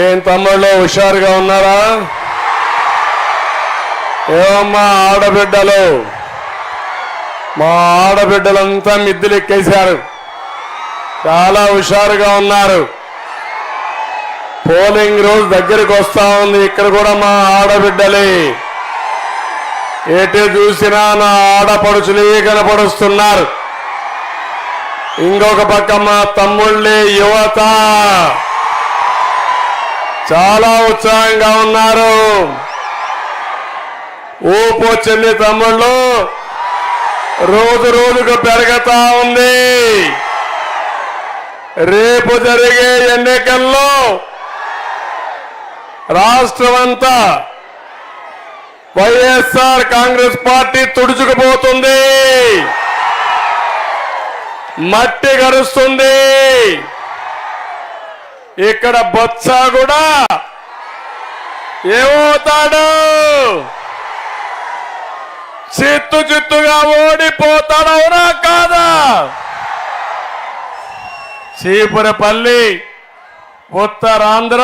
ఏం తమ్ముళ్ళు హుషారుగా ఉన్నారా? ఏమమ్మా ఆడబిడ్డలు, మా ఆడబిడ్డలంతా మిద్దెలు ఎక్కేశారు, చాలా హుషారుగా ఉన్నారు. పోలింగ్ రోజు దగ్గరికి వస్తా ఉంది. ఇక్కడ కూడా మా ఆడబిడ్డలే, ఎటు చూసినా నా ఆడపడుచులే కనపడుస్తున్నారు. ఇంకొక పక్క మా తమ్ముళ్ళే, యువత చాలా ఉత్సాహంగా ఉన్నారు. ఊపు వచ్చింది తమ్ముళ్ళు, రోజు రోజుకు పెరుగుతా ఉంది. రేపు జరిగే ఎన్నికల్లో రాష్ట్రమంతా వైఎస్ఆర్ కాంగ్రెస్ పార్టీ తుడుచుకుపోతుంది, మట్టి గరుస్తుంది. ఇక్కడ బొత్స కూడా ఏమవుతాడు? చిత్తుగా ఓడిపోతాడవునా కాదా? చీపురపల్లి ఉత్తరాంధ్ర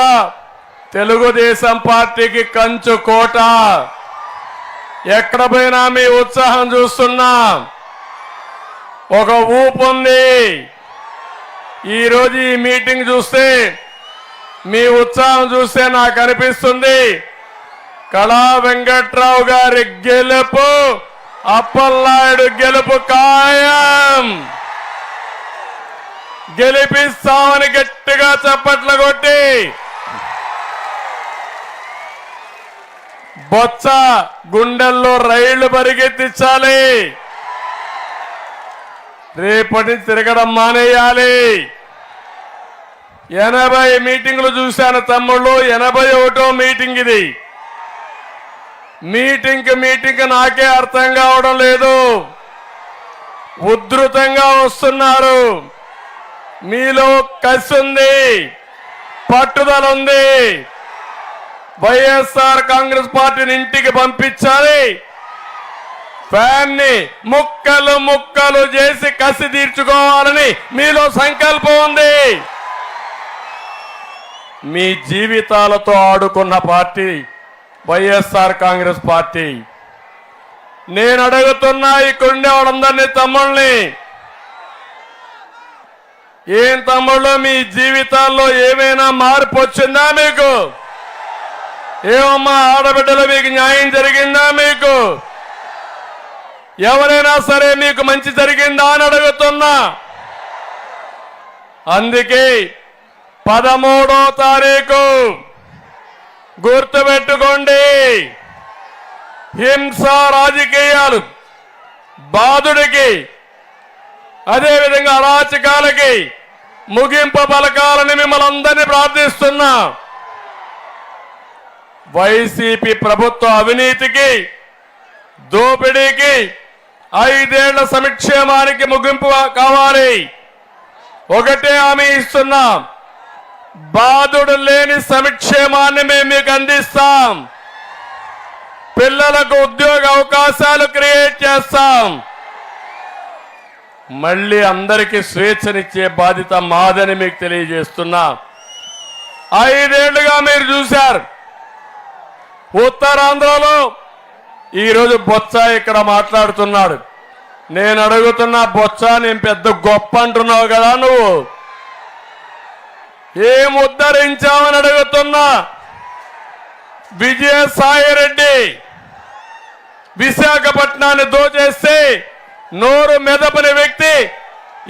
తెలుగుదేశం పార్టీకి కంచు కోట. ఎక్కడ పోయినా మీ ఉత్సాహం చూస్తున్నా, ఒక ఊపు ఉంది. ఈరోజు ఈ మీటింగ్ చూస్తే, మీ ఉత్సాహం చూస్తే నాకు అనిపిస్తుంది కళా వెంకట్రావు గారి గెలుపు, అప్పలనాయుడు గెలుపు ఖాయం. గెలిపిస్తామని గట్టిగా చప్పట్లు కొట్టి బొత్స గుండెల్లో రైళ్లు పరిగెత్తించాలి. రేపటి తిరగడం మానేయాలి. 80 మీటింగులు చూశాను తమ్ముళ్ళు, 81వ మీటింగ్ ఇది. మీటింగ్ నాకే అర్థం కావడం లేదు. ఉధృతంగా వస్తున్నారు. మీలో కసి ఉంది, పట్టుదల ఉంది. వైఎస్ఆర్ కాంగ్రెస్ పార్టీని ఇంటికి పంపించాలి. ఫ్యాన్ ని ముక్కలు ముక్కలు చేసి కసి తీర్చుకోవాలని మీలో సంకల్పం ఉంది. మీ జీవితాలతో ఆడుకున్న పార్టీ వైఎస్ఆర్ కాంగ్రెస్ పార్టీ. నేను అడుగుతున్నా ఇక్కడుండే వాళ్ళందరినీ, తమ్ముళ్ళని, ఏం తమ్ముళ్ళు మీ జీవితాల్లో ఏమైనా మార్పు వచ్చిందా మీకు? ఏమమ్మా ఆడబిడ్డలు, మీకు న్యాయం జరిగిందా? మీకు ఎవరైనా సరే మీకు మంచి జరిగిందా అని అడుగుతున్నా. అందుకే 13వ తారీఖు గుర్తుపెట్టుకోండి, హింస రాజకీయాలు బాధుడికి, అదేవిధంగా అరాచకాలకి ముగింపు పలకాలని మిమ్మల్ని అందరినీ ప్రార్థిస్తున్నా. వైసీపీ ప్రభుత్వ అవినీతికి, దోపిడీకి 5 ఏళ్ల సంక్షేమానికి ముగింపు కావాలి. ఒకటే హామీ ఇస్తున్నా, బాధుడు లేని సంక్షేమాన్ని మేము మీకు అందిస్తాం. పిల్లలకు ఉద్యోగ అవకాశాలు క్రియేట్ చేస్తాం. మళ్ళీ అందరికీ స్వేచ్ఛనిచ్చే బాధ్యత మాదని మీకు తెలియజేస్తున్నా. 5 ఏళ్లుగా మీరు చూశారు, ఉత్తరాంధ్రలో ఈరోజు బొత్స ఇక్కడ మాట్లాడుతున్నాడు. నేను అడుగుతున్నా, బొత్స నేను పెద్ద గొప్ప అంటున్నావు కదా, నువ్వు ఏం ఉద్ధరించావని అడుగుతున్నా. విజయసాయిరెడ్డి విశాఖపట్నాన్ని దోచేస్తే నోరు మెదపని వ్యక్తి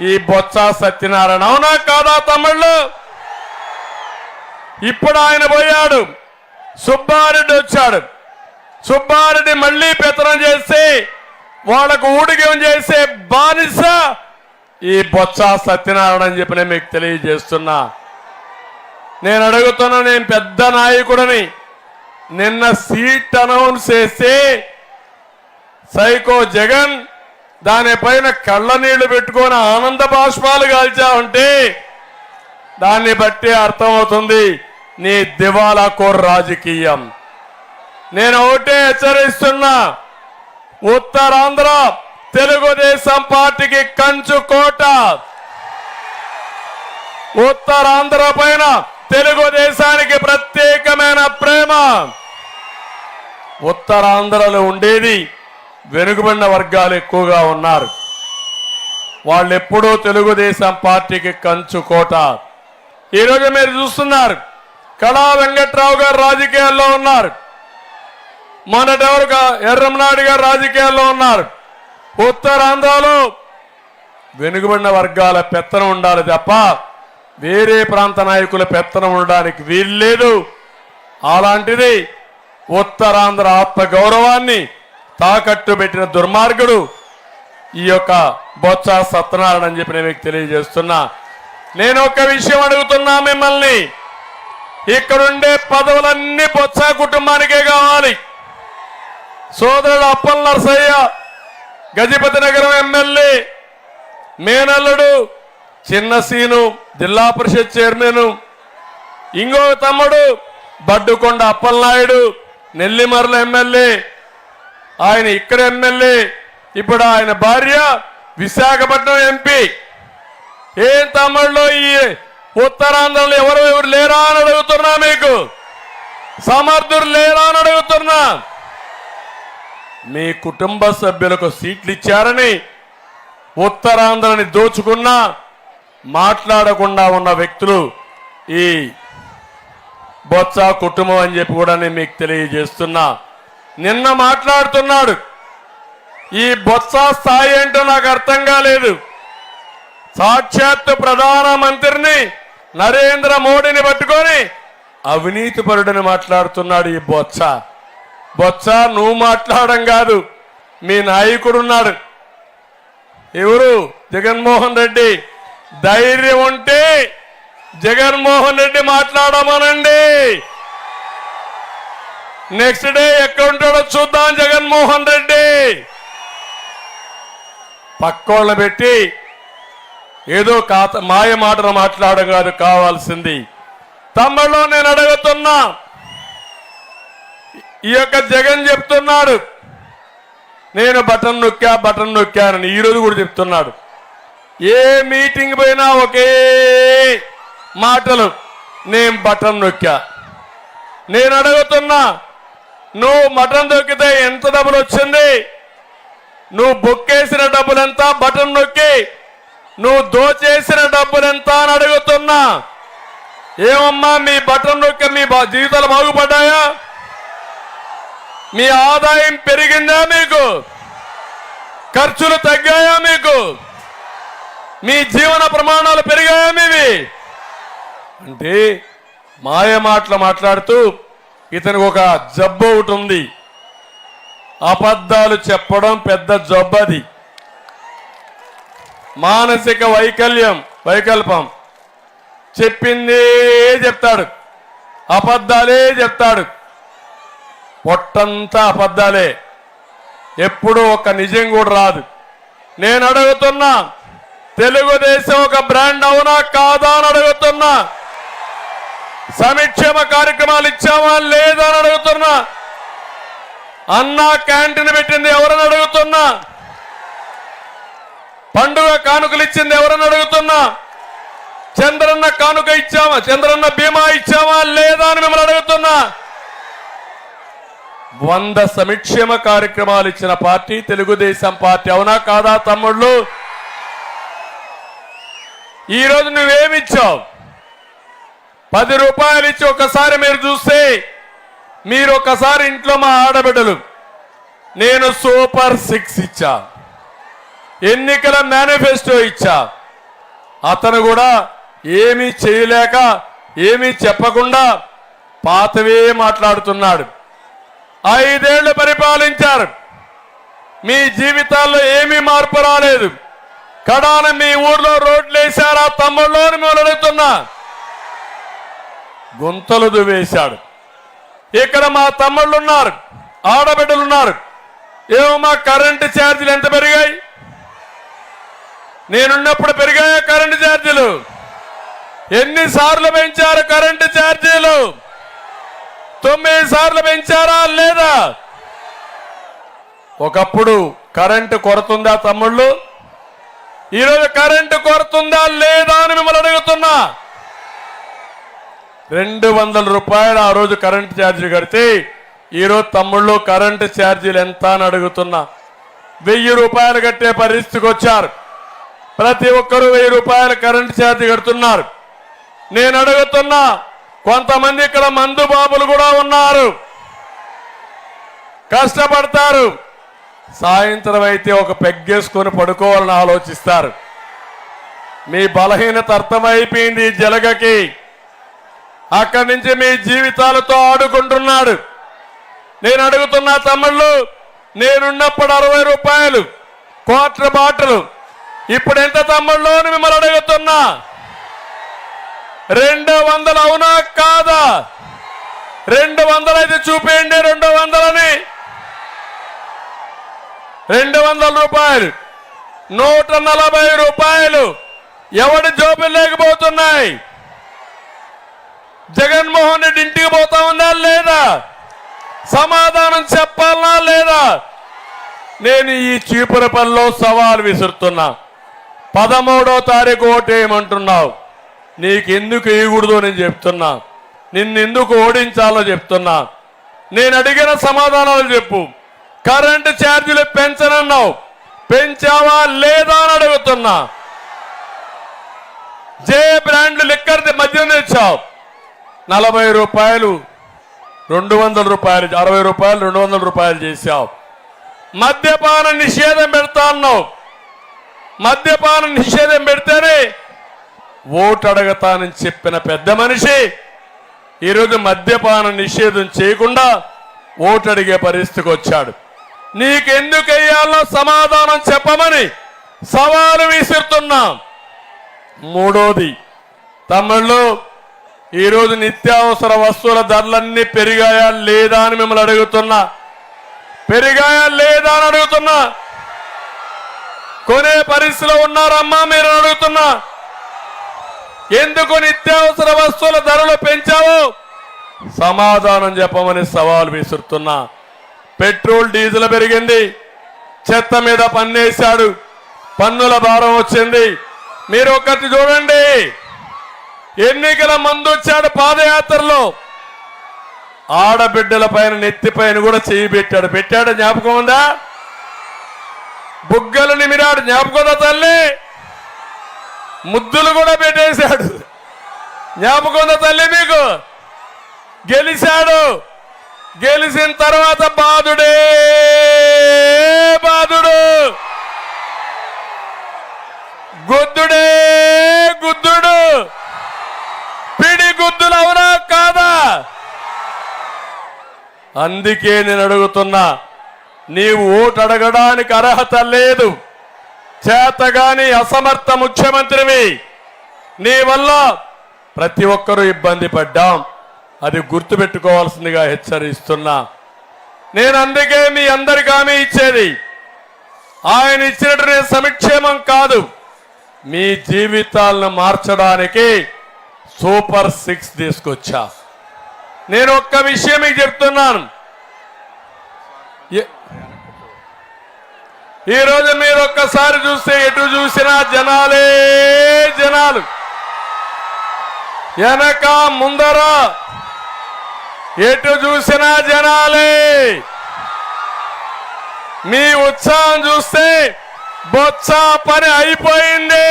ఈ బొత్స సత్యనారాయణ, అవునా కాదా తమ్ముళ్ళు? ఇప్పుడు ఆయన పోయాడు, సుబ్బారెడ్డి వచ్చాడు. సుబ్బారెడ్డి మళ్లీ పెత్తనం చేసి వాళ్లకు ఊడిగం చేసే బానిస ఈ బొత్స సత్యనారాయణ అని చెప్పి నేను మీకు తెలియజేస్తున్నా. నేను అడుగుతున్నా, నేను పెద్ద నాయకుడని. నిన్న సీట్ అనౌన్స్ చేసి సైకో జగన్ దానిపైన కళ్ళ నీళ్లు పెట్టుకొని ఆనంద బాష్పాలు కాల్చావంటే దాన్ని బట్టి అర్థమవుతుంది నీ దివాలా కోర్ రాజకీయం. నేను ఒకటే హెచ్చరిస్తున్నా, ఉత్తరాంధ్ర తెలుగుదేశం పార్టీకి కంచు కోట. ఉత్తరాంధ్ర పైన తెలుగుదేశానికి ప్రత్యేకమైన ప్రేమ. ఉత్తరాంధ్రలో ఉండేది వెనుకబడిన వర్గాలు ఎక్కువగా ఉన్నారు. వాళ్ళెప్పుడూ తెలుగుదేశం పార్టీకి కంచుకోట. ఈరోజు మీరు చూస్తున్నారు, కళా వెంకట్రావు గారు రాజకీయాల్లో ఉన్నారు, మొన్నటెవరు ఎర్రంనాయుడు గారు రాజకీయాల్లో ఉన్నారు. ఉత్తరాంధ్రలో వెనుకబడిన వర్గాల పెత్తనం ఉండాలి తప్ప వేరే ప్రాంత నాయకుల పెత్తనం ఉండడానికి వీల్లేదు. అలాంటిది ఉత్తరాంధ్ర ఆత్మ గౌరవాన్ని తాకట్టు పెట్టిన దుర్మార్గుడు ఈ యొక్క బొత్స సత్యనారాయణ అని చెప్పి నేను మీకు తెలియజేస్తున్నా. నేను ఒక విషయం అడుగుతున్నా మిమ్మల్ని, ఇక్కడుండే పదవులన్నీ బొత్స కుటుంబానికే కావాలి. సోదరుడు అప్పల్ నరసయ్య గజపతి నగరం ఎమ్మెల్యే, మేనల్లుడు చిన్న సీను జిల్లా పరిషత్ చైర్మన్, ఇంకో తమ్ముడు బడ్డుకొండ అప్పలనాయుడు నెల్లిమర్ల ఎమ్మెల్యే, ఆయన ఇక్కడ ఎమ్మెల్యే, ఇప్పుడు ఆయన భార్య విశాఖపట్నం ఎంపీ. ఏం తమ్ముళ్ళు ఈ ఉత్తరాంధ్రలో ఎవరు లేరా అని అడుగుతున్నా, మీకు సమర్థులు లేరా అని అడుగుతున్నా. మీ కుటుంబ సభ్యులకు సీట్లు ఇచ్చారని ఉత్తరాంధ్రని దోచుకున్నా మాట్లాడకుండా ఉన్న వ్యక్తులు ఈ బొత్స కుటుంబం అని చెప్పి కూడా నేను మీకు తెలియజేస్తున్నా. నిన్న మాట్లాడుతున్నాడు, ఈ బొత్స స్థాయి ఏంటో నాకు అర్థం కాలేదు. సాక్షాత్తు ప్రధానమంత్రిని నరేంద్ర మోడీని పట్టుకొని అవినీతి పరుడని మాట్లాడుతున్నాడు ఈ బొత్స. బొత్స నువ్వు మాట్లాడడం కాదు, మీ నాయకుడున్నాడు, ఎవరు జగన్మోహన్ రెడ్డి. ధైర్యం ఉంటే జగన్మోహన్ రెడ్డి మాట్లాడమనండి. నెక్స్ట్ డే ఎక్కడ ఉంటాడో చూద్దాం జగన్మోహన్ రెడ్డి. పక్కోళ్ళ పెట్టి ఏదో మాయ మాటలు మాట్లాడడం కాదు కావాల్సింది. తమ్ముళ్ళు నేను అడుగుతున్నా, ఈ యొక్క జగన్ చెప్తున్నాడు నేను బటన్ నొక్కానని, ఈరోజు కూడా చెప్తున్నాడు. ఏ మీటింగ్ పోయినా ఒకే మాటలు, నేను బటన్ నొక్కా. నేను అడుగుతున్నా, నువ్వు బటన్ నొక్కితే ఎంత డబ్బులు వచ్చింది? నువ్వు బొక్కేసిన డబ్బులెంత? బటన్ నొక్కి నువ్వు దోచేసిన డబ్బులెంత అని అడుగుతున్నా. ఏమమ్మా మీ బటన్ నొక్కి మీ జీవితాలు బాగుపడ్డాయా? మీ ఆదాయం పెరిగిందా? మీకు ఖర్చులు తగ్గాయా? మీకు మీ జీవన ప్రమాణాలు పెరిగాయా? మీవి అంటే మాయ మాటలు మాట్లాడుతూ ఇతనికి ఒక జబ్బు ఒకటి ఉంది, అబద్ధాలు చెప్పడం పెద్ద జబ్బు. అది మానసిక వైకల్పం. చెప్పిందే చెప్తాడు, అబద్ధాలే చెప్తాడు, పొట్టంతా అబద్ధాలే, ఎప్పుడూ ఒక నిజం కూడా రాదు. నేను అడుగుతున్నా, తెలుగుదేశం ఒక బ్రాండ్ అవునా కాదా అని అడుగుతున్నా. సంక్షేమ కార్యక్రమాలు ఇచ్చామా లేదా అని అడుగుతున్నా. అన్నా క్యాంటీన్ పెట్టింది ఎవరని అడుగుతున్నా. పండుగ కానుకలు ఇచ్చింది ఎవరని అడుగుతున్నా. చంద్రన్న కానుక ఇచ్చామా, చంద్రన్న బీమా ఇచ్చామా లేదా అని మిమ్మల్ని అడుగుతున్నా. 100 సంక్షేమ కార్యక్రమాలు ఇచ్చిన పార్టీ తెలుగుదేశం పార్టీ, అవునా కాదా తమ్ముళ్ళు? ఈరోజు నువ్వేమిచ్చావు? 10 రూపాయలు ఇచ్చి ఒకసారి మీరు చూస్తే, మీరు ఒకసారి ఇంట్లో మా ఆడబిడ్డలు, నేను సూపర్ 6 ఇచ్చా, ఎన్నికల మేనిఫెస్టో ఇచ్చా. అతను కూడా ఏమీ చేయలేక ఏమీ చెప్పకుండా పాతవే మాట్లాడుతున్నాడు. 5 ఏళ్లు పరిపాలించారు, మీ జీవితాల్లో ఏమీ మార్పు రాలేదు. కడాన మీ ఊర్లో రోడ్లు వేశారా తమ్ముళ్ళు అని మేము అడుగుతున్నా. గుంతలు దువ్వేశాడు. ఇక్కడ మా తమ్ముళ్ళు ఉన్నారు, ఆడబిడ్డలు ఉన్నారు. ఏమో మా కరెంటు ఛార్జీలు ఎంత పెరిగాయి? నేనున్నప్పుడు పెరిగాయా కరెంటు ఛార్జీలు? ఎన్నిసార్లు పెంచారు కరెంటు ఛార్జీలు? 9 సార్లు పెంచారా లేదా? ఒకప్పుడు కరెంటు కొరతుందా తమ్ముళ్ళు? ఈరోజు కరెంటు కొరతుందా లేదా అని మిమ్మల్ని అడుగుతున్నా. 200 రూపాయలు ఆ రోజు కరెంటు ఛార్జీలు కడితే ఈరోజు తమ్ముళ్ళు కరెంటు ఛార్జీలు ఎంత అని అడుగుతున్నా. 1000 రూపాయలు కట్టే పరిస్థితికి వచ్చారు. ప్రతి ఒక్కరూ 1000 రూపాయలు కరెంటు ఛార్జీ కడుతున్నారు. నేను అడుగుతున్నా, కొంతమంది ఇక్కడ మందు బాబులు కూడా ఉన్నారు, కష్టపడతారు. సాయంత్రం అయితే ఒక పెగ్గేసుకొని పడుకోవాలని ఆలోచిస్తారు. మీ బలహీనత అర్థమైపోయింది ఈ జలగకి. అక్కడి నుంచి మీ జీవితాలతో ఆడుకుంటున్నాడు. నేను అడుగుతున్నా తమ్ముళ్ళు, నేనున్నప్పుడు 60 రూపాయలు క్వార్టర్ బాటిల్, ఇప్పుడు ఎంత తమ్ముళ్ళు అని మిమ్మల్ని అడుగుతున్నా. 200 అవునా కాదా? 200 అయితే చూపేయండి. 200 200 రూపాయలు, 140 రూపాయలు ఎవడి జోబులు లేకపోతున్నాయి? జగన్మోహన్ రెడ్డి ఇంటికి పోతా ఉందా లేదా? సమాధానం చెప్పాలనా లేదా? నేను ఈ చీపురపల్లిలో సవాల్ విసురుతున్నా. 13వ తారీఖు ఓటేయమంటున్నావు, నీకెందుకు వేయకూడదు నేను చెప్తున్నా. నిన్నెందుకు ఓడించాలో చెప్తున్నా. నేను అడిగిన సమాధానాలు చెప్పు. కరెంటు ఛార్జీలు పెంచనన్నావు, పెంచావా లేదా అని అడుగుతున్నా. జే బ్రాండ్ లిక్కర్ మద్యం తెచ్చావు, 40 రూపాయలు 200 రూపాయలు, 60 రూపాయలు 200 రూపాయలు చేశావు. మద్యపాన నిషేధం పెడతా అన్నావు. మద్యపాన నిషేధం పెడితేనే ఓటు అడగతానని చెప్పిన పెద్ద మనిషి ఈరోజు మద్యపాన నిషేధం చేయకుండా ఓటు అడిగే పరిస్థితికి వచ్చాడు. నీకెందుకు వేయాలో సమాధానం చెప్పమని సవాలు విసురుతున్నాం. మూడోది, తమ్ముళ్ళు, ఈరోజు నిత్యావసర వస్తువుల ధరలన్నీ పెరిగాయా లేదా అని మిమ్మల్ని అడుగుతున్నా. పెరిగాయా లేదా అని అడుగుతున్నా. కొనే పరిస్థితిలో ఉన్నారమ్మా మీరు అడుగుతున్నా. ఎందుకు నిత్యావసర వస్తువుల ధరలు పెంచావు? సమాధానం చెప్పమని సవాల్ విసురుతున్నా. పెట్రోల్ డీజిల్ పెరిగింది, చెత్త మీద పన్నేశాడు, పన్నుల భారం వచ్చింది. మీరు ఒకటి చూడండి, ఎన్నికల ముందు వచ్చాడు పాదయాత్రలో, ఆడబిడ్డల పైన నెత్తి పైన కూడా చేయి పెట్టాడు. జ్ఞాపకం ఉందా? బుగ్గలు నిమిరాడు, జ్ఞాపకం ఉందా తల్లి? ముద్దులు కూడా పెట్టేశాడు, జ్ఞాపకం ఉందా తల్లి మీకు? గెలిచాడు. గెలిచిన తర్వాత బాధుడే బాధుడు, గుద్దుడే గుద్దుడు, పిడి గుద్దులు అవునా కాదా? అందుకే నేను అడుగుతున్నా, నీవు ఓటు అడగడానికి అర్హత లేదు, చేతగాని అసమర్థ ముఖ్యమంత్రివి. నీ వల్ల ప్రతి ఒక్కరూ ఇబ్బంది పడ్డాం, అది గుర్తుపెట్టుకోవాల్సిందిగా హెచ్చరిస్తున్నా. నేను అందుకే మీ అందరికీ హామీ ఇచ్చేది, ఆయన ఇచ్చినట్టు నేను సంక్షేమం కాదు, మీ జీవితాలను మార్చడానికి సూపర్ 6 తీసుకొచ్చా. నేను ఒక్క విషయం మీకు చెప్తున్నాను. ఈరోజు మీరు ఒక్కసారి చూస్తే ఎటు చూసినా జనాలే జనాలు, వెనక ముందర ఎటు చూసినా జనాలే. మీ ఉత్సాహం చూస్తే బొత్స పని అయిపోయింది.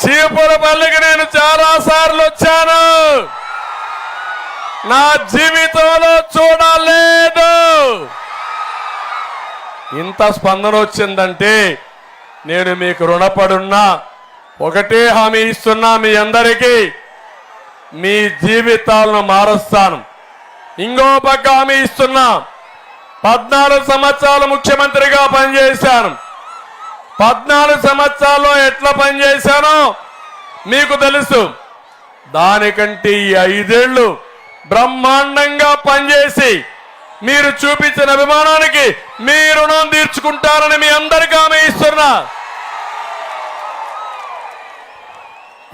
చీపురపల్లికి నేను చాలా సార్లు వచ్చాను, నా జీవితంలో చూడలేదు. ఇంత స్పందన వచ్చిందంటే నేను మీకు రుణపడున్నా. ఒకటే హామీ ఇస్తున్నా మీ అందరికీ, మీ జీవితాలను మారుస్తాను. ఇంకో పక్క హామీ ఇస్తున్నా, 14 సంవత్సరాలు ముఖ్యమంత్రిగా పనిచేశాను. 14 సంవత్సరాల్లో ఎట్లా పనిచేశానో మీకు తెలుసు. దానికంటే ఈ 5 ఏళ్లు బ్రహ్మాండంగా పనిచేసి మీరు చూపించిన అభిమానానికి మీ రుణం తీర్చుకుంటారని మీ అందరికీ హామీ ఇస్తున్నా.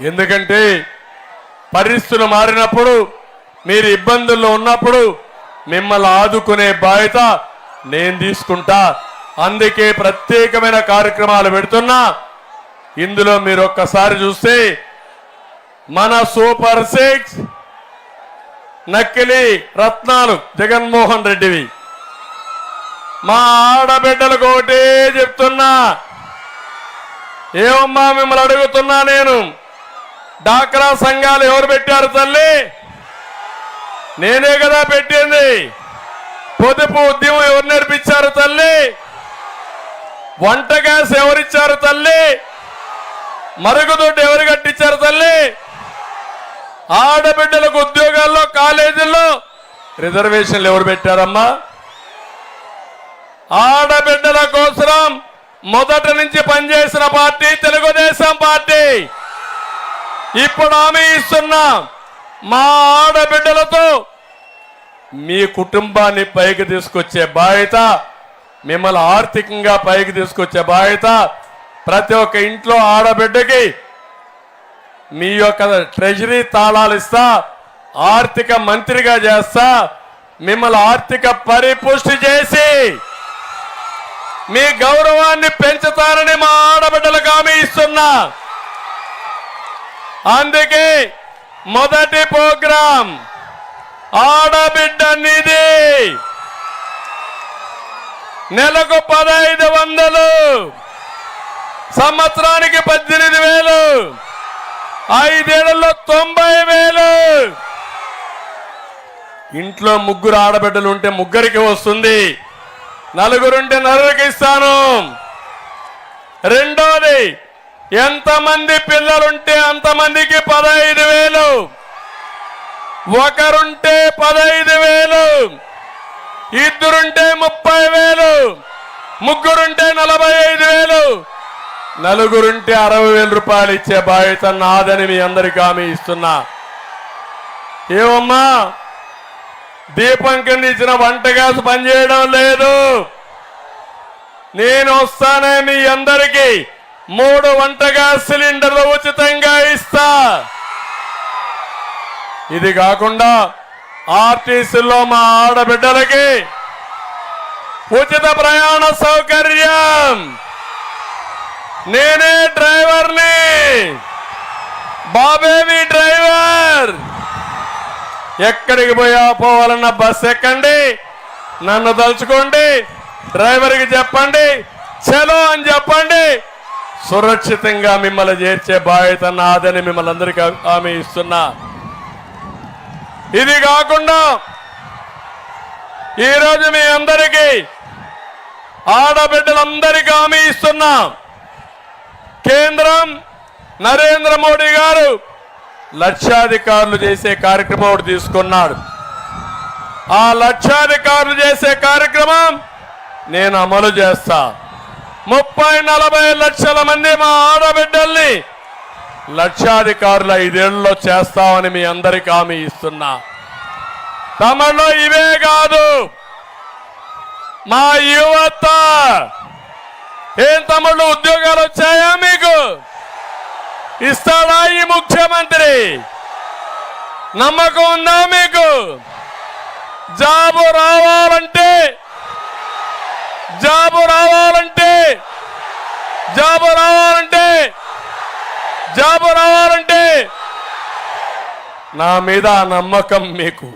ఎందుకంటే పరిస్థితులు మారినప్పుడు, మీరు ఇబ్బందుల్లో ఉన్నప్పుడు మిమ్మల్ని ఆదుకునే బాధ్యత నేను తీసుకుంటా. అందుకే ప్రత్యేకమైన కార్యక్రమాలు పెడుతున్నా. ఇందులో మీరు ఒక్కసారి చూస్తే మన సూపర్ 6 నక్కిలి రత్నాలు జగన్మోహన్ రెడ్డివి. మా ఆడబిడ్డలకు ఒకటే చెప్తున్నా, ఏమమ్మా మిమ్మల్ని అడుగుతున్నా నేను, డాక్రా సంఘాలు ఎవరు పెట్టారు తల్లి? నేనే కదా పెట్టింది. పొదుపు ఉద్యమం ఎవరు నేర్పించారు తల్లి? వంట గ్యాస్ ఎవరిచ్చారు తల్లి? మరుగుదొడ్డు ఎవరు కట్టించారు తల్లి? ఆడబిడ్డలకు ఉద్యోగాల్లో కాలేజీల్లో రిజర్వేషన్లు ఎవరు పెట్టారమ్మా? ఆడబిడ్డల కోసం మొదటి నుంచి పనిచేసిన పార్టీ తెలుగుదేశం పార్టీ. ఇప్పుడు హామీ ఇస్తున్నా, మా ఆడబిడ్డలతో మీ కుటుంబాన్ని పైకి తీసుకొచ్చే బాధ్యత, మిమ్మల్ని ఆర్థికంగా పైకి తీసుకొచ్చే బాధ్యత ప్రతి ఒక్క ఇంట్లో ఆడబిడ్డకి మీ యొక్క ట్రెజరీ తాళాలు ఇస్తా, ఆర్థిక మంత్రిగా చేస్తా, మిమ్మల్ని ఆర్థిక పరిపుష్టి చేసి మీ గౌరవాన్ని పెంచుతారని మా ఆడబిడ్డలకు హామీ ఇస్తున్నా. అందుకే మొదటి ప్రోగ్రాం ఆడబిడ్డ నిధి, నెలకు 1500, సంవత్సరానికి 18,000, 5 ఏళ్లలో 90,000. ఇంట్లో 3 ఆడబిడ్డలు ఉంటే 3కి వస్తుంది, 4 ఉంటే 4కి ఇస్తాను. రెండోది, ఎంతమంది పిల్లలుంటే అంతమందికి 15,000, 1 ఉంటే 15,000, 2 ఉంటే 30,000, 3 ఉంటే 45,000, 4 ఉంటే 60,000 రూపాయలు ఇచ్చే బాధ్యత నాదని మీ అందరికీ హామీ ఇస్తున్నా. ఏమమ్మా, దీపం కింద ఇచ్చిన వంట గ్యాస్ పనిచేయడం లేదు. నేను వస్తానే మీ అందరికీ 3 వంట గ్యాస్ సిలిండర్లు ఉచితంగా ఇస్తా. ఇది కాకుండా ఆర్టీసీలో మా ఆడబిడ్డలకి ఉచిత ప్రయాణ సౌకర్యం. నేనే డ్రైవర్ని, బాబేవి డ్రైవర్. ఎక్కడికి పోవాలన్న బస్ ఎక్కండి, నన్ను తలుచుకోండి, డ్రైవర్కి చెప్పండి, చలో అని చెప్పండి, సురక్షితంగా మిమ్మల్ని చేర్చే బాధ్యత నాదని మిమ్మల్ని అందరికీ హామీ ఇస్తున్నా. ఇది కాకుండా ఈరోజు మీ అందరికీ ఆడబిడ్డలందరికీ హామీ ఇస్తున్నా. కేంద్రం నరేంద్ర మోడీ గారు లక్షాధికారులు చేసే కార్యక్రమం ఒకటి తీసుకున్నాడు. ఆ లక్షాధికారులు చేసే కార్యక్రమం నేను అమలు చేస్తా. 30-40 లక్షల మంది మా ఆడబిడ్డల్ని లక్షాధికారులు 5 ఏళ్లలో చేస్తామని మీ అందరికీ హామీ ఇస్తున్నా. తమలో ఇవే కాదు, మా యువత, ఏం తమ్ముళ్ళు ఉద్యోగాలు వచ్చాయా మీకు? ఇస్తాడా ఈ ముఖ్యమంత్రి? నమ్మకం ఉందా మీకు? జాబు రావాలంటే నా మీద నమ్మకం మీకు,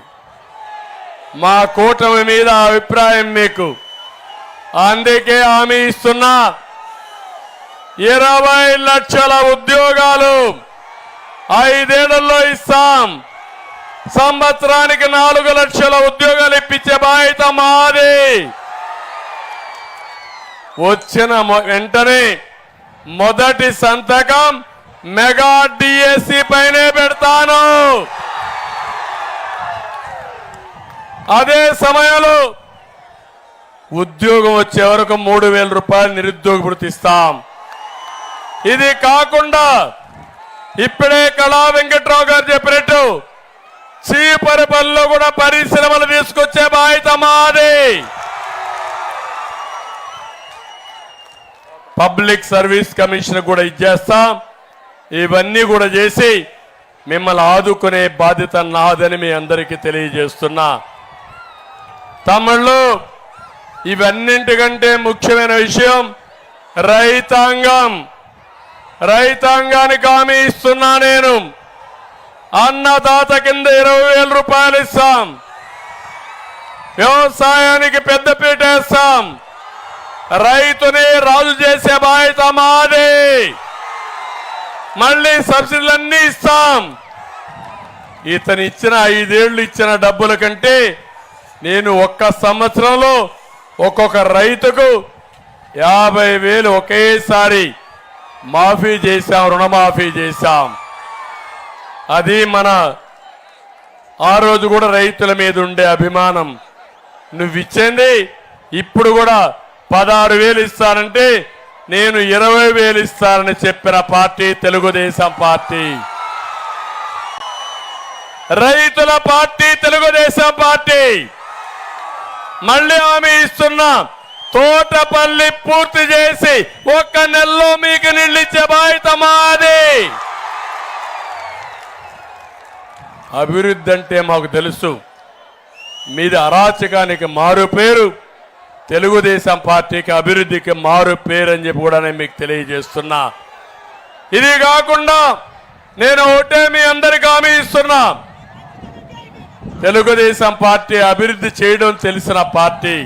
మా కూటమి మీద అభిప్రాయం మీకు. అందుకే హామీ ఇస్తున్నా, 20 లక్షల ఉద్యోగాలు 5 ఏళ్లలో ఇస్తాం. సంవత్సరానికి 4 లక్షల ఉద్యోగాలు ఇప్పించే బాధ్యత మాది. వచ్చిన వెంటనే మొదటి సంతకం మెగా డిఎస్సి పైనే పెడతాను. అదే సమయంలో ఉద్యోగం వచ్చే వరకు 3,000 రూపాయలు నిరుద్యోగ భృతి ఇస్తాం. ఇది కాకుండా ఇప్పుడే కళా వెంకట్రావు గారు చెప్పినట్టు చీపరపల్లిలో కూడా పరిశ్రమలు తీసుకొచ్చే బాధ్యత మాది. పబ్లిక్ సర్వీస్ కమిషన్ కూడా ఇచ్చేస్తాం. ఇవన్నీ కూడా చేసి మిమ్మల్ని ఆదుకునే బాధ్యత నాదని మీ అందరికీ తెలియజేస్తున్నా. తమిళ్లు ఇవన్నింటికంటే ముఖ్యమైన విషయం రైతాంగం. రైతాంగానికి హామీ ఇస్తున్నా. నేను అన్నదాత కింద 20,000 రూపాయలు ఇస్తాం. వ్యవసాయానికి పెద్దపీట వేస్తాం. రైతుని రాజు చేసే బాధ్యత మాది. మళ్ళీ సబ్సిడీలన్నీ ఇస్తాం. ఇతను ఇచ్చిన 5 ఏళ్లు ఇచ్చిన డబ్బుల కంటే నేను ఒక్క సంవత్సరంలో ఒక్కొక్క రైతుకు 50,000 ఒకేసారి మాఫీ చేశాం, రుణమాఫీ చేశాం. అది మన ఆ రోజు కూడా రైతుల మీద ఉండే అభిమానం. నువ్వు ఇచ్చింది ఇప్పుడు కూడా 16,000 ఇస్తానంటే నేను 20,000 ఇస్తానని చెప్పిన పార్టీ తెలుగుదేశం పార్టీ. రైతుల పార్టీ తెలుగుదేశం పార్టీ. మళ్ళీ హామీ ఇస్తున్నా, తోటపల్లి పూర్తి చేసి 1 నెలలో మీకు నీళ్ళు ఇచ్చే బాధ్యత మాది. అభివృద్ధి అంటే మాకు తెలుసు, మీది అరాచకానికి మారు పేరు, తెలుగుదేశం పార్టీకి అభివృద్ధికి మారు పేరు అని చెప్పి కూడా నేను మీకు తెలియజేస్తున్నా. ఇది కాకుండా నేను ఒకటే మీ అందరికీ హామీ ఇస్తున్నా, తెలుగుదేశం పార్టీ అభివృద్ధి చేయడం తెలిసిన పార్టీ.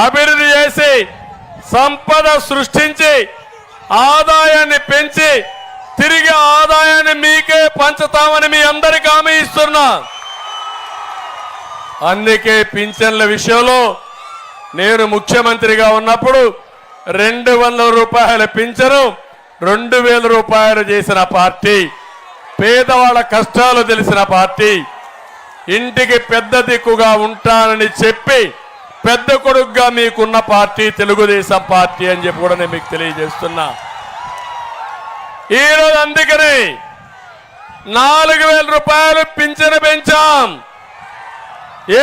అభివృద్ధి చేసి సంపద సృష్టించి ఆదాయాన్ని పెంచి తిరిగి ఆదాయాన్ని మీకే పంచుతామని మీ అందరికీ హామీ ఇస్తున్నా. అందుకే పింఛన్ల విషయంలో నేను ముఖ్యమంత్రిగా ఉన్నప్పుడు 200 రూపాయల పింఛను 2,000 రూపాయలు చేసిన పార్టీ. పేదవాళ్ళ కష్టాలు తెలిసిన పార్టీ. ఇంటికి పెద్ద దిక్కుగా ఉంటానని చెప్పి పెద్ద కొడుకుగా మీకున్న పార్టీ తెలుగుదేశం పార్టీ అని చెప్పి కూడా నేను మీకు తెలియజేస్తున్నా. ఈరోజు అందుకని 4,000 రూపాయలు పింఛను పెంచాం.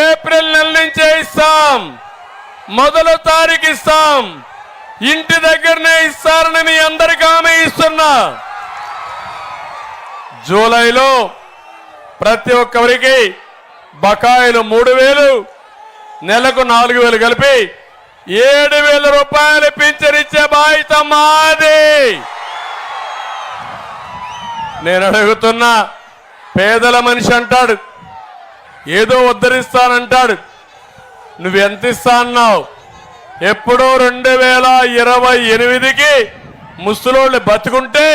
ఏప్రిల్ నెల నుంచే ఇస్తాం. మొదటి తారీఖు ఇస్తాం. ఇంటి దగ్గరనే ఇస్తారని మీ అందరికీ హామీ ఇస్తున్నా. జూలైలో ప్రతి ఒక్కరికి బకాయిలు 3,000, నెలకు 4,000 కలిపి 7,000 రూపాయలు పింఛనిచ్చే బాధ్యత మాది. నేను అడుగుతున్నా, పేదల మనిషి అంటాడు, ఏదో ఉద్ధరిస్తానంటాడు. నువ్వెంత ఇస్తా అన్నావు? ఎప్పుడో 2028కి ముసలోళ్ళు బతుకుంటే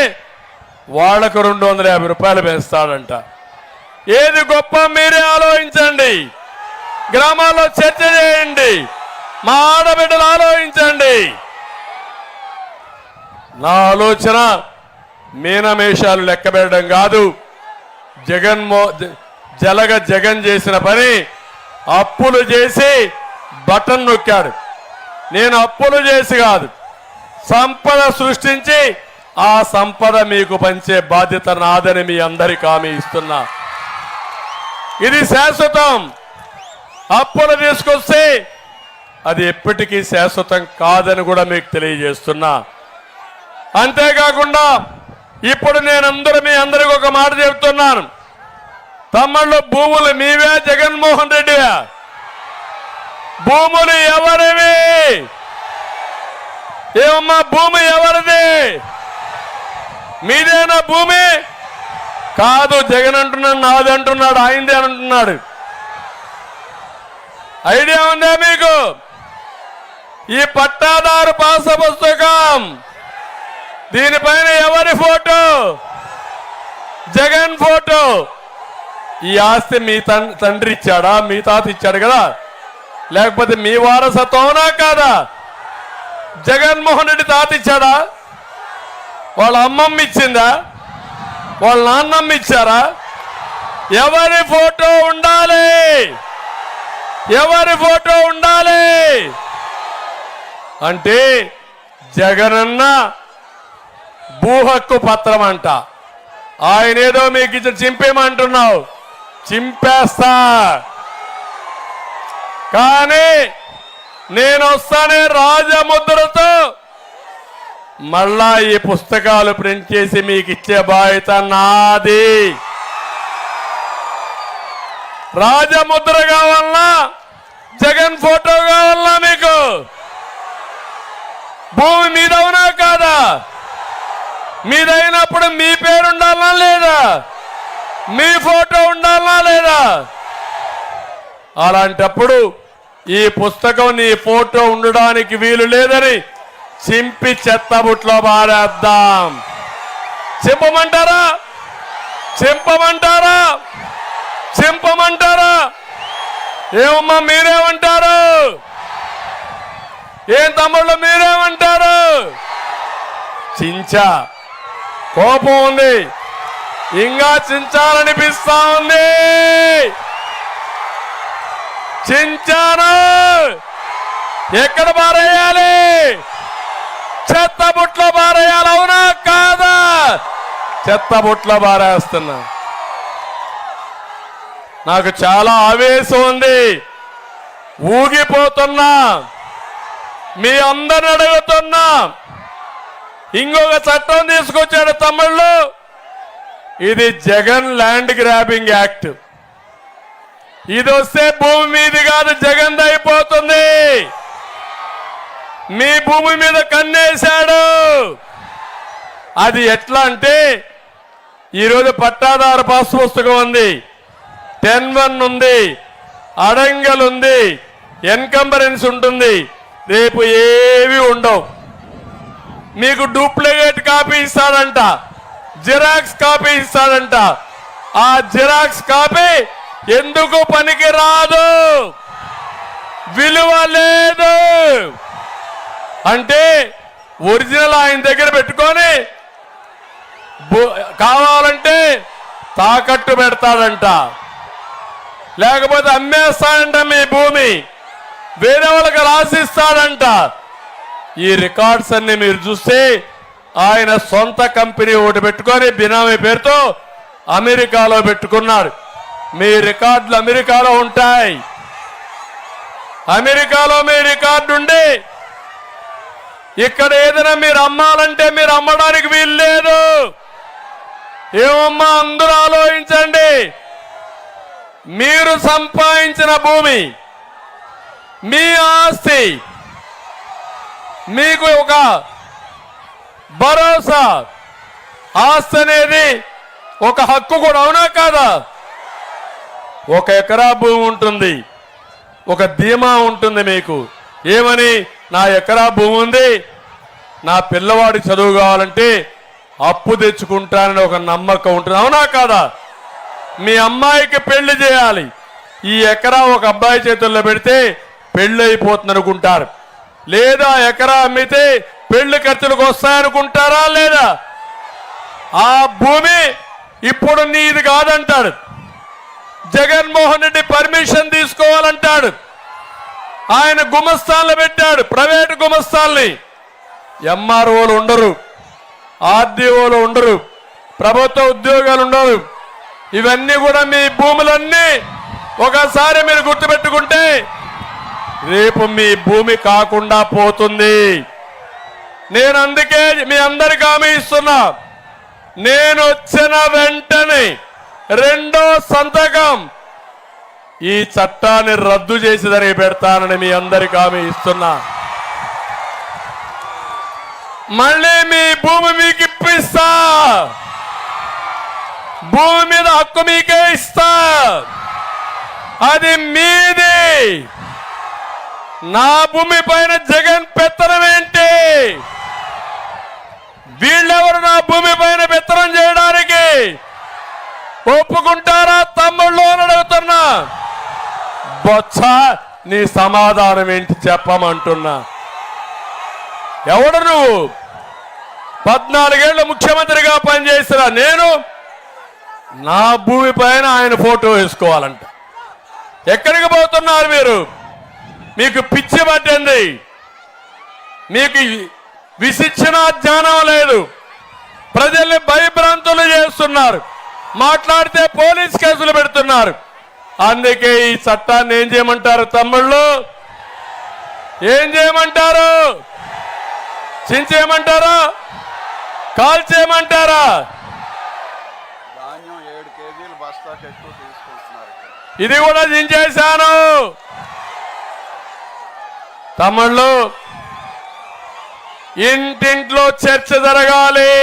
వాళ్లకు 250 రూపాయలు పెంచుతాడంట. ఏది గొప్ప మీరే ఆలోచించండి. గ్రామాల్లో చర్చ చేయండి. మా ఆడబిడ్డలు ఆలోచించండి. నా ఆలోచన మీనమేషాలు లెక్క పెట్టడం కాదు. జగన్ చేసిన పని అప్పులు చేసి బటన్ నొక్కాడు. నేను అప్పులు చేసి కాదు, సంపద సృష్టించి ఆ సంపద మీకు పంచే బాధ్యత నాదని మీ అందరికీ హామీ ఇస్తున్నా. ఇది శాశ్వతం. అప్పులు తీసుకొస్తే అది ఎప్పటికీ శాశ్వతం కాదని కూడా మీకు తెలియజేస్తున్నా. అంతేకాకుండా ఇప్పుడు నేను మీ అందరికి ఒక మాట చెప్తున్నాను. తమ్ముళ్ళు, భూములు మీవే జగన్మోహన్ రెడ్డివే? భూములు ఎవరివి? ఏమమ్మా, భూమి ఎవరిది? మీదేనా భూమి? కాదు, జగన్ అంటున్నాడు, నాది అంటున్నాడు, ఆయనదే అని అంటున్నాడు. ఐడియా ఉందా మీకు? ఈ పట్టాదారు పాస పుస్తకం, దీనిపైన ఎవరి ఫోటో? జగన్ ఫోటో. ఈ ఆస్తి మీ తండ్రి ఇచ్చాడా? మీ తాత ఇచ్చాడు కదా? లేకపోతే మీ వారసత్వమా కాదా? జగన్మోహన్ రెడ్డి తాత ఇచ్చాడా? వాళ్ళ అమ్మమ్మ ఇచ్చిందా? వాళ్ళ నాన్నమ్మ ఇచ్చారా? ఎవరి ఫోటో ఉండాలి? ఎవరి ఫోటో ఉండాలి? అంటే జగనన్న భూ హక్కు పత్రం అంట. ఆయనేదో మీకు ఇచ్చి చింపేమంటున్నావు, చింపేస్తా. కానీ నేను వస్తానే రాజముద్రతో మళ్ళా ఈ పుస్తకాలు ప్రింట్ చేసి మీకు ఇచ్చే బాధ్యత నాది. రాజముద్ర కావాలన్నా, జగన్ ఫోటో కావాలన్నా మీకు? భూమి మీద అవునా కాదా? మీదైనప్పుడు మీ పేరు ఉండాలా లేదా? మీ ఫోటో ఉండాలా లేదా? అలాంటప్పుడు ఈ పుస్తకం నీ ఫోటో ఉండడానికి వీలు లేదని చింపి చెత్తబుట్లో పారేద్దాం. చింపమంటారా? చింపమంటారా? చింపమంటారా? ఏమమ్మా మీరేమంటారు? ఏం తమ్ముళ్ళు మీరేమంటారు? చించా కోపం ఉంది, ఇంకా చించాలనిపిస్తా ఉంది. చించాను ఎక్కడ పారేయాలి? చెత్తబుట్లో పారేయాలి. అవునా కాదా? చెత్తబుట్లో పారేస్తున్నా. నాకు చాలా ఆవేశం ఉంది, ఊగిపోతున్నా. మీ అందరిని అడుగుతున్నా, ఇంకొక చట్టం తీసుకొచ్చాడు తమ్ముళ్ళు. ఇది జగన్ ల్యాండ్ గ్రాబింగ్ యాక్ట్. ఇది వస్తే భూమి మీది కాదు, జగన్ అయిపోతుంది. మీ భూమి మీద కన్నేశాడు. అది ఎట్లా అంటే, ఈరోజు పట్టాదారు పాస్ పుస్తకం ఉంది, 10(1) ఉంది, అడంగల్ ఉంది, ఎన్కంబరెన్స్ ఉంటుంది. రేపు ఏవి ఉండవు. మీకు డూప్లికేట్ కాపీ ఇస్తాడంట, జిరాక్స్ కాపీ ఇస్తాడంట. ఆ జిరాక్స్ కాపీ ఎందుకు పనికి రాదు? విలువ లేదు. అంటే ఒరిజినల్ ఆయన దగ్గర పెట్టుకొని కావాలంటే తాకట్టు పెడతాడంట, లేకపోతే అమ్మేస్తాడంట మీ భూమి, వేరే వాళ్ళకి రాసిస్తాడంట. ఈ రికార్డ్స్ అన్ని మీరు చూస్తే ఆయన సొంత కంపెనీ ఒకటి పెట్టుకొని బినామీ పేరుతో అమెరికాలో పెట్టుకున్నారు. మీ రికార్డులు అమెరికాలో ఉంటాయి. అమెరికాలో మీ రికార్డు ఉండి ఇక్కడ ఏదైనా మీరు అమ్మాలంటే మీరు అమ్మడానికి వీలు లేదు. ఏమమ్మా అందరూ ఆలోచించండి. మీరు సంపాదించిన భూమి మీ ఆస్తి, మీకు ఒక భరోసా. ఆస్తి అనేది ఒక హక్కు కూడా, అవునా కాదా? 1 ఎకరా భూమి ఉంటుంది, ఒక ధీమా ఉంటుంది మీకు. ఏమని? నా ఎకరా భూమి ఉంది, నా పిల్లవాడి చదువు కావాలంటే అప్పు తెచ్చుకుంటానని ఒక నమ్మకం ఉంటుంది, అవునా కాదా? మీ అమ్మాయికి పెళ్లి చేయాలి, ఈ ఎకరా ఒక అబ్బాయి చేతుల్లో పెడితే పెళ్లి అయిపోతుంది అనుకుంటారు. లేదా ఎకరా అమ్మితే పెళ్లి ఖర్చులకు వస్తాయనుకుంటారా? లేదా? ఆ భూమి ఇప్పుడు నీది కాదంటాడు. జగన్మోహన్ రెడ్డి పర్మిషన్ తీసుకోవాలంటాడు. ఆయన గుమస్తాన్లు పెట్టాడు, ప్రైవేటు గుమస్తాల్ని. ఎంఆర్ఓలు ఉండరు, ఆర్డీఓలు ఉండరు, ప్రభుత్వ ఉద్యోగాలు ఉండరు. ఇవన్నీ కూడా మీ భూములన్నీ ఒకసారి మీరు గుర్తుపెట్టుకుంటే రేపు మీ భూమి కాకుండా పోతుంది. నేను అందుకే మీ అందరికి హామీ ఇస్తున్నా, నేను వచ్చిన వెంటనే 2వ సంతకం ఈ చట్టాన్ని రద్దు చేసి పెడతానని మీ అందరికి హామీ ఇస్తున్నా. మళ్ళీ మీ భూమి మీకు ఇప్పిస్తా, భూమి మీద హక్కు మీకే ఇస్తా. అది మీది. నా భూమి పైన జగన్ పెత్తనం ఏంటి? వీళ్ళెవరు నా భూమి పైన పెత్తనం చేయడానికి? ఒప్పుకుంటారా తమ్ముళ్ళు అని అడుగుతున్నా. బొత్స నీ సమాధానం ఏంటి చెప్పమంటున్నా. ఎవడు నువ్వు? 14 ఏళ్ళు ముఖ్యమంత్రిగా పనిచేసిన నేను నా భూమి పైన ఆయన ఫోటో వేసుకోవాలంట. ఎక్కడికి పోతున్నారు మీరు? మీకు పిచ్చి పట్టింది, మీకు విశిక్షణ జ్ఞానం లేదు, ప్రజల్ని భయభ్రాంతులు చేస్తున్నారు, మాట్లాడితే పోలీస్ కేసులు పెడుతున్నారు. అందుకే ఈ చట్టాన్ని ఏం చేయమంటారు తమ్ముళ్ళు? ఏం చేయమంటారు? చించేయమంటారా? కాల్ చేయమంటారా? ఇది కూడా దించేశాను. తమ్ముళ్ళు, ఇంటింట్లో చర్చ జరగాలి.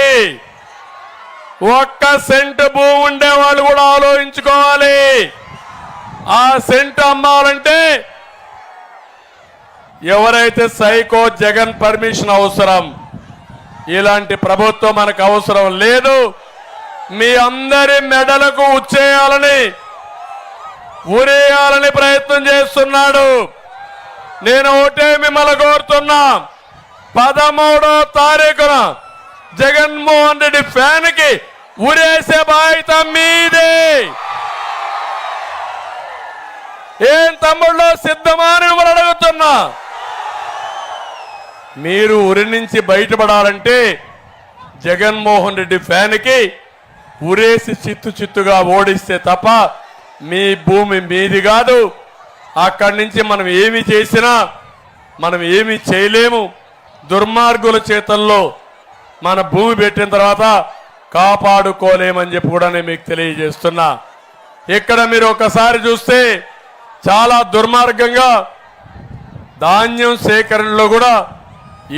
ఒక్క సెంటు భూమి ఉండే వాళ్ళు కూడా ఆలోచించుకోవాలి. ఆ సెంటు అమ్మాలంటే ఎవరైతే సైకో జగన్ పర్మిషన్ అవసరం. ఇలాంటి ప్రభుత్వం మనకు అవసరం లేదు. మీ అందరి మెడలకు ఉచ్చేయాలని ఊరేయాలని ప్రయత్నం చేస్తున్నాడు. నేను ఒకటే మిమ్మల్ని కోరుతున్నా, 13వ తారీఖున జగన్మోహన్ రెడ్డి ఫ్యాన్ కి ఊరేసే బాధ్యత మీదే. ఏం తమ్ముళ్ళు సిద్ధమా అని మిమ్మల్ని అడుగుతున్నా. మీరు ఉరి నుంచి బయటపడాలంటే జగన్మోహన్ రెడ్డి ఫ్యాన్ కి ఉరేసి చిత్తుగా ఓడిస్తే తప్ప మీ భూమి మీది కాదు. అక్కడి నుంచి మనం ఏమి చేసినా మనం ఏమి చేయలేము. దుర్మార్గుల చేతల్లో మన భూమి పెట్టిన తర్వాత కాపాడుకోలేమని చెప్పి కూడా నేను మీకు తెలియజేస్తున్నా. ఇక్కడ మీరు ఒకసారి చూస్తే చాలా దుర్మార్గంగా ధాన్యం సేకరణలో కూడా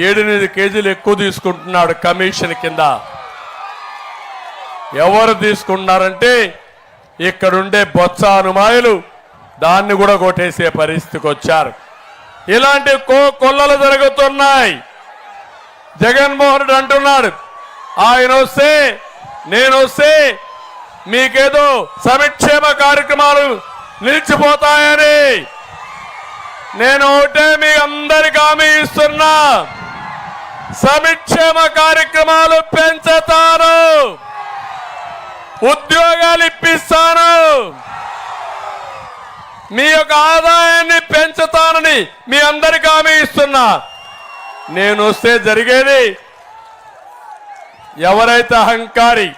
7-8 కేజీలు ఎక్కువ తీసుకుంటున్నాడు కమిషన్ కింద. ఎవరు తీసుకుంటున్నారంటే ఇక్కడుండే బొత్స అనుమాయులు దాన్ని కూడా కొట్టేసే పరిస్థితికి వచ్చారు. ఇలాంటి కొల్లలు జరుగుతున్నాయి. జగన్మోహన్ రెడ్డి అంటున్నాడు, ఆయన వస్తే నేను వస్తే మీకేదో సంక్షేమ కార్యక్రమాలు నిలిచిపోతాయని. నేను ఒకటే మీ అందరికి హామీ ఇస్తున్నా, సంక్షేమ కార్యక్రమాలు పెంచుతాను, ఉద్యోగాలు ఇప్పిస్తాను, మీ యొక్క ఆదాయాన్ని పెంచుతానని మీ అందరికి హామీ ఇస్తున్నా. నేను వస్తే జరిగేది, ఎవరైతే అహంకారి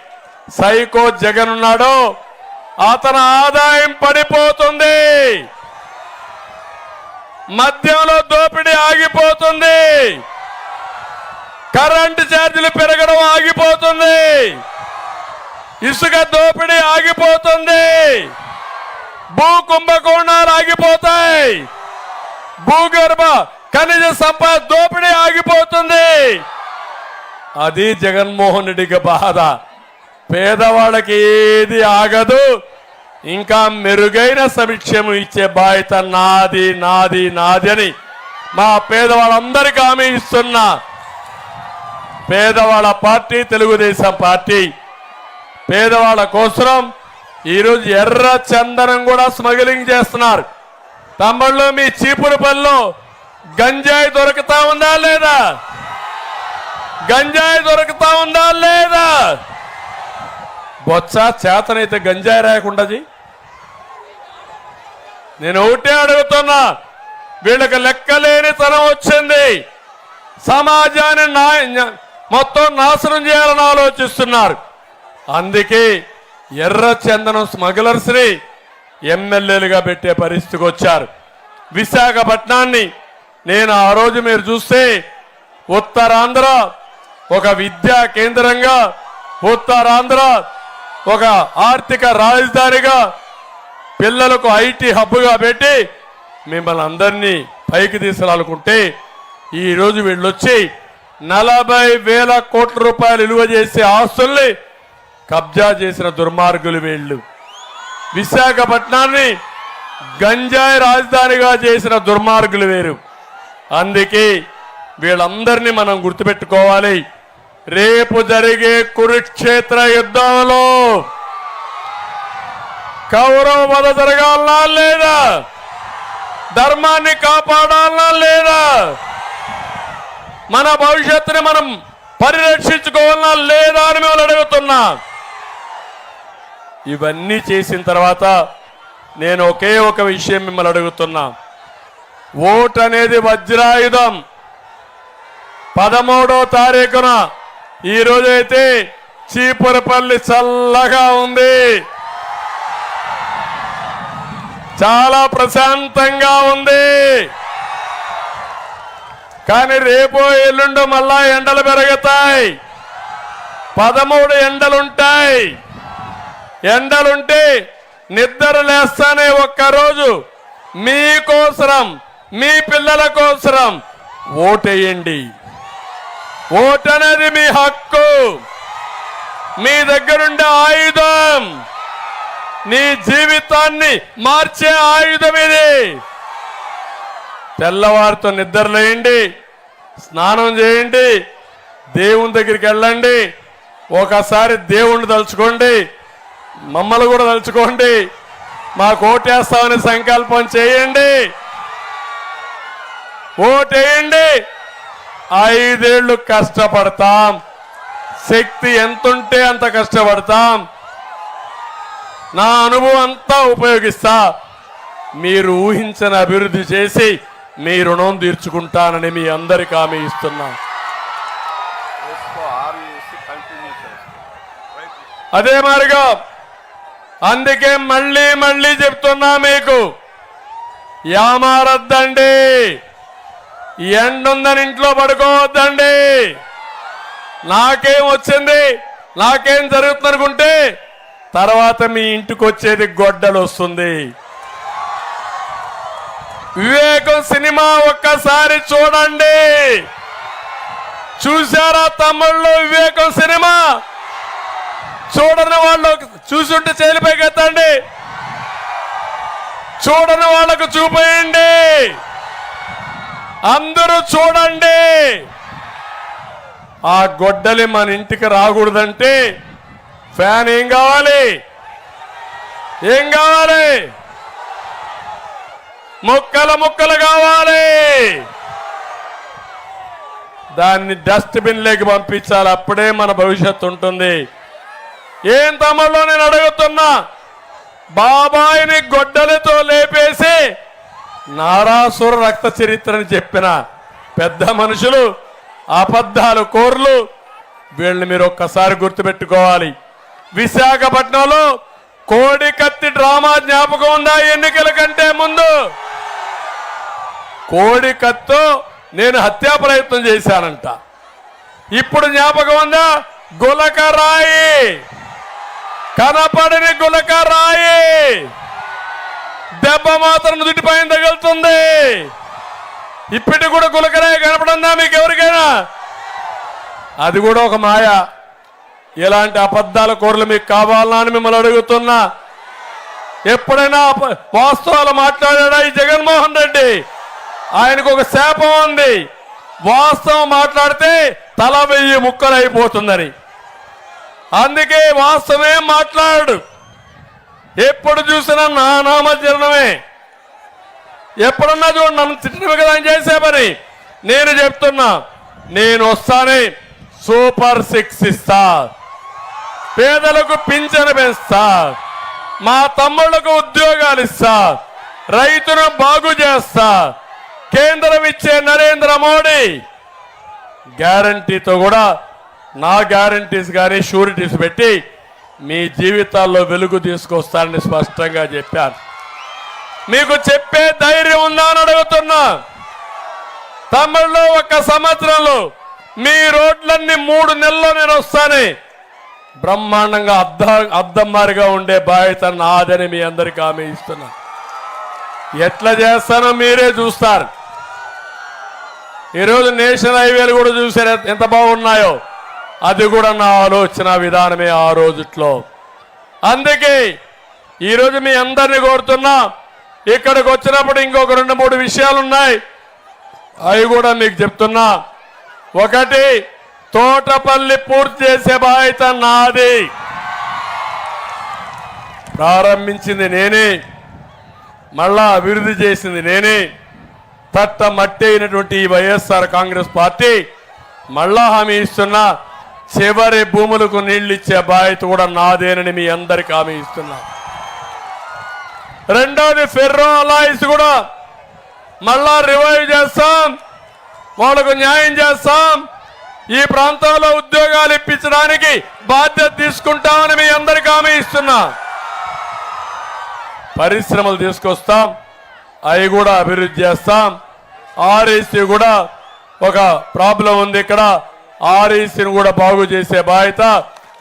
సైకో జగన్ ఉన్నాడో అతని ఆదాయం పడిపోతుంది, మద్యంలో దోపిడీ ఆగిపోతుంది, కరెంటు ఛార్జీలు పెరగడం ఆగిపోతుంది, ఇసుక దోపిడీ ఆగిపోతుంది, భూ కుంభకోణాలు ఆగిపోతాయి, భూగర్భ ఖనిజ సంపద దోపిడీ ఆగిపోతుంది. అది జగన్మోహన్ రెడ్డికి బాధ. పేదవాళ్ళకి ఏది ఆగదు. ఇంకా మెరుగైన సంక్షేమం ఇచ్చే బాధ్యత నాది నాది నాది అని మా పేదవాళ్ళందరికీ హామీ ఇస్తున్నా. పేదవాళ్ళ పార్టీ తెలుగుదేశం పార్టీ. పేదవాళ్ళ కోసం ఈరోజు ఎర్ర చందనం కూడా స్మగ్లింగ్ చేస్తున్నారు. తమ్ముళ్ళు మీ చీపురుపల్లిలో గంజాయి దొరుకుతా ఉందా లేదా? గంజాయి దొరుకుతా ఉందా లేదా? బొత్స చేతనైతే గంజాయి రాయకుండాది. నేను ఒకటే అడుగుతున్నా, వీళ్ళకి లెక్కలేని తనం వచ్చింది. సమాజాన్ని మొత్తం నాశనం చేయాలని ఆలోచిస్తున్నారు. అందుకే ఎర్ర చందనం స్మగ్లర్స్ ని ఎమ్మెల్యేలుగా పెట్టే పరిస్థితికి వచ్చారు. విశాఖపట్నాన్ని నేను ఆ రోజు మీరు చూస్తే ఉత్తరాంధ్ర ఒక విద్యా కేంద్రంగా, ఉత్తరాంధ్ర ఒక ఆర్థిక రాజధానిగా, పిల్లలకు ఐటీ హబ్గా పెట్టి మిమ్మల్ని అందరినీ పైకి తీసుకురాలనుకుంటే ఈరోజు వీళ్ళు వచ్చి 40,000 కోట్ల రూపాయలు విలువ చేసే ఆస్తుల్ని కబ్జా చేసిన దుర్మార్గులు వీళ్ళు. విశాఖపట్నాన్ని గంజాయి రాజధానిగా చేసిన దుర్మార్గులు వేరు. అందుకే వీళ్ళందరినీ మనం గుర్తుపెట్టుకోవాలి. రేపు జరిగే కురుక్షేత్ర యుద్ధంలో కౌరవ వధ జరగాలనా లేదా? ధర్మాన్ని కాపాడాలనా లేదా? మన భవిష్యత్తుని మనం పరిరక్షించుకోవాలనా లేదా అని మేము అడుగుతున్నా. ఇవన్నీ చేసిన తర్వాత నేను ఒకే ఒక విషయం మిమ్మల్ని అడుగుతున్నా. ఓటు అనేది వజ్రాయుధం. 13వ తారీఖున ఈ రోజైతే చీపురపల్లి చల్లగా ఉంది, చాలా ప్రశాంతంగా ఉంది. కానీ రేపో ఎల్లుండో మళ్ళా ఎండలు పెరుగుతాయి. 13 ఎండలుంటాయి. ఎండలుంటే నిద్ర లేస్తానే ఒక్కరోజు మీకోసరం, మీ పిల్లల కోసరం ఓటేయండి. ఓటు అనేది మీ హక్కు. మీ దగ్గరుండే ఆయుధం, నీ జీవితాన్ని మార్చే ఆయుధం ఇది. తెల్లవారితో నిద్రలేయండి, స్నానం చేయండి, దేవుని దగ్గరికి వెళ్ళండి, ఒకసారి దేవుణ్ణి తలుచుకోండి, మమ్మల్ని కూడా తలుచుకోండి, మాకు ఓటేస్తామని సంకల్పం చేయండి, ఓటేయండి. 5 ఏళ్ళు కష్టపడతాం, శక్తి ఎంతుంటే అంత కష్టపడతాం, నా అనుభవం అంతా ఉపయోగిస్తా, మీరు ఊహించని అభివృద్ధి చేసి మీ రుణం తీర్చుకుంటానని మీ అందరికీ హామీ ఇస్తున్నా. అదే మారిగా అందుకే మళ్ళీ మళ్ళీ చెప్తున్నా, మీకు యామారద్దండి, ఎండుందని ఇంట్లో పడుకోవద్దండి. నాకేం వచ్చింది, నాకేం జరుగుతుంది అనుకుంటే తర్వాత మీ ఇంటికి వచ్చేది గొడ్డలు వస్తుంది. వివేకం సినిమా ఒక్కసారి చూడండి. చూశారా తమ్ముళ్ళు వివేకం సినిమా? చూడని వాళ్ళు చూసుంటే చేలిపైకి ఎత్తండి, చూడని వాళ్ళకు చూపేయండి, అందరూ చూడండి. ఆ గొడ్డలి మన ఇంటికి రాకూడదంటే ఫ్యాన్ ఏం కావాలి, ఏం కావాలి? ముక్కలు ముక్కలు కావాలి. దాన్ని డస్ట్బిన్ లేకి పంపించాలి, అప్పుడే మన భవిష్యత్తు ఉంటుంది. ఏం తమలో నేను అడుగుతున్నా, బాబాయిని గొడ్డలితో లేపేసి నారాసుర రక్త చరిత్రని చెప్పిన పెద్ద మనుషులు, అబద్ధాలు కోర్లు, వీళ్ళని మీరు ఒక్కసారి గుర్తుపెట్టుకోవాలి. విశాఖపట్నంలో కోడి కత్తి డ్రామా జ్ఞాపకం ఉందా? ఎన్నికల కంటే ముందు కోడి కత్తో నేను హత్యా ప్రయత్నం చేశానంట. ఇప్పుడు జ్ఞాపకం ఉందా? గులకరాయి, కనపడని గులకరాయి, దెబ్బ మాత్రం నుదుటిపైన తగులుతుంది. ఇప్పటి కూడా గులకరాయి కనపడుందా మీకు ఎవరికైనా? అది కూడా ఒక మాయ. ఇలాంటి అబద్ధాల కోరలు మీకు కావాలన్నా అని మిమ్మల్ని అడుగుతున్నా. ఎప్పుడైనా వాస్తవాలు మాట్లాడాడా ఈ జగన్మోహన్ రెడ్డి? ఆయనకు ఒక శాపం ఉంది, వాస్తవం మాట్లాడితే తల 1000 ముక్కలు అయిపోతుందని. అందుకే వాస్తవమే మాట్లాడు. ఎప్పుడు చూసినా నా నామజరణమే. ఎప్పుడన్నా చూడు, నన్ను తిట్టడమే కదా ఆయన చేసే పని. నేను చెప్తున్నా, నేను వస్తానే సూపర్ 6 ఇస్తా, పేదలకు పింఛను పెంచుతా, మా తమ్ముళ్లకు ఉద్యోగాలు ఇస్తా, రైతును బాగు చేస్తా, కేంద్రం ఇచ్చే నరేంద్ర మోడీ గ్యారంటీతో కూడా నా గ్యారంటీస్ కానీ షూరిటీస్ పెట్టి మీ జీవితాల్లో వెలుగు తీసుకొస్తానని స్పష్టంగా చెప్పాను. మీకు చెప్పే ధైర్యం ఉందా అని అడుగుతున్నా. తమిళలో 1 సంవత్సరంలో మీ రోడ్లన్నీ 3 నెలల్లో నేను వస్తానే బ్రహ్మాండంగా అద్దమ్మారిగా ఉండే బాధ్యత నాదని మీ అందరికీ హామీ ఇస్తున్నా. ఎట్లా చేస్తానో మీరే చూస్తారు. ఈరోజు నేషనల్ హైవేలు కూడా చూసారు ఎంత బాగున్నాయో. అది కూడా నా ఆలోచన విధానమే ఆ రోజుట్లో. అందుకే ఈరోజు మీ అందరినీ కోరుతున్నా, ఇక్కడికి వచ్చినప్పుడు ఇంకొక 2-3 విషయాలు ఉన్నాయి, అవి కూడా మీకు చెప్తున్నా. ఒకటి, తోటపల్లి పూర్తి చేసే బాధ్యత నాది. ప్రారంభించింది నేనే, మళ్ళా అభివృద్ధి చేసింది నేనే. తట్ట మట్టి అయినటువంటి ఈ వైఎస్ఆర్ కాంగ్రెస్ పార్టీ మళ్ళా హామీ ఇస్తున్నా, చివరి భూములకు నీళ్లు ఇచ్చే బాధ్యత కూడా నాదేనని మీ అందరికీ హామీ ఇస్తున్నా. రెండోది, ఫెర్రో అలాయిస్ కూడా మళ్ళా రివైవ్ చేస్తాం, వాళ్ళకు న్యాయం చేస్తాం, ఈ ప్రాంతాల్లో ఉద్యోగాలు ఇప్పించడానికి బాధ్యత తీసుకుంటామని మీ అందరికీ హామీ ఇస్తున్నా. పరిశ్రమలు తీసుకొస్తాం, అవి కూడా అభివృద్ధి చేస్తాం. ఆర్ఈసీ కూడా ఒక ప్రాబ్లం ఉంది ఇక్కడ, ఆర్ఈసీని కూడా బాగు చేసే బాధ్యత,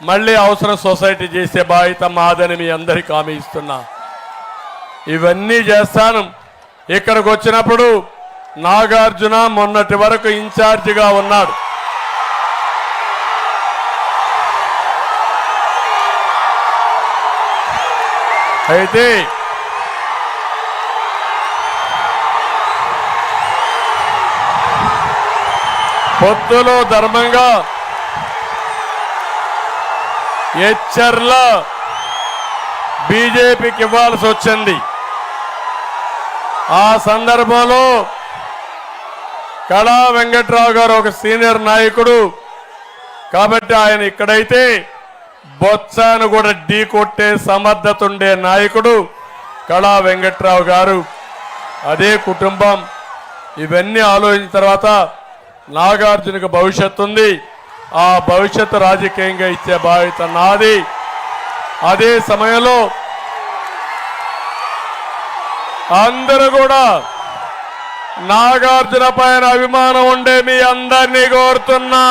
మళ్ళీ అవసరం సొసైటీ చేసే బాధ్యత మాదని మీ అందరికీ హామీ ఇస్తున్నా. ఇవన్నీ చేస్తాను. ఇక్కడికి వచ్చినప్పుడు నాగార్జున మొన్నటి వరకు ఇన్ఛార్జిగా ఉన్నాడు. అయితే పొత్తులో ధర్మంగా హెచ్చర్ల బీజేపీకి ఇవ్వాల్సి వచ్చింది. ఆ సందర్భంలో కళా వెంకట్రావు గారు ఒక సీనియర్ నాయకుడు కాబట్టి ఆయన ఇక్కడైతే బొత్సాను కూడా ఢీ కొట్టే సమర్థత ఉండే నాయకుడు కళా వెంకట్రావు గారు. అదే కుటుంబం. ఇవన్నీ ఆలోచించిన తర్వాత నాగార్జునకు భవిష్యత్తు ఉంది. ఆ భవిష్యత్తు రాజకీయంగా ఇచ్చే బాధ్యత నాది. అదే సమయంలో అందరూ కూడా నాగార్జున పైన అభిమానం ఉండే మీ అందరినీ కోరుతున్నా,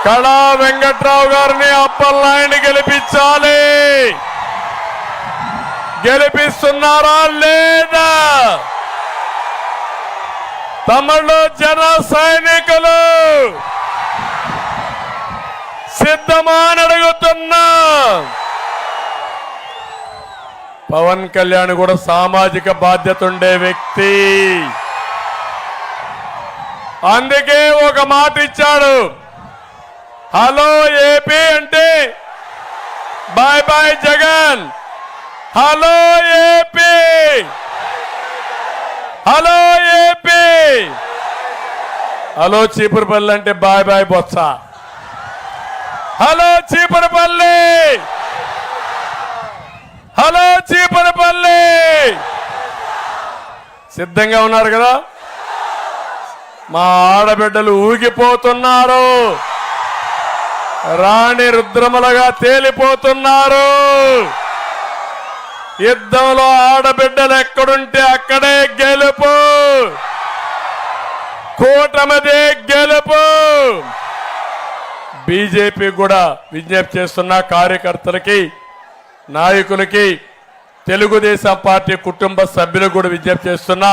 కళా వెంకట్రావు గారిని అప్పలనాయుడిని గెలిపించాలి. గెలిపిస్తున్నారా లేదా? తమిళ జన సైనికులు సిద్ధమా అని అడుగుతున్నా. పవన్ కళ్యాణ్ కూడా సామాజిక బాధ్యత ఉండే వ్యక్తి. అందుకే ఒక మాట ఇచ్చాడు, హలో ఏపీ అంటే bye bye Jagan. Hello AP, hello AP, hello Cheepurupalli అంటే bye bye Botsa. Hello Cheepurupalli, hello Cheepurupalli. సిద్ధంగా ఉన్నారు కదా? మా ఆడబిడ్డలు ఊగిపోతున్నారు, రాణి రుద్రమలుగా తేలిపోతున్నారు. యుద్ధంలో ఆడబిడ్డలు ఎక్కడుంటే అక్కడే గెలుపు, కూటమిదే గెలుపు. బీజేపీ కూడా విజ్ఞప్తి చేస్తున్న కార్యకర్తలకి, నాయకులకి, తెలుగుదేశం పార్టీ కుటుంబ సభ్యులకు కూడా విజ్ఞప్తి చేస్తున్నా.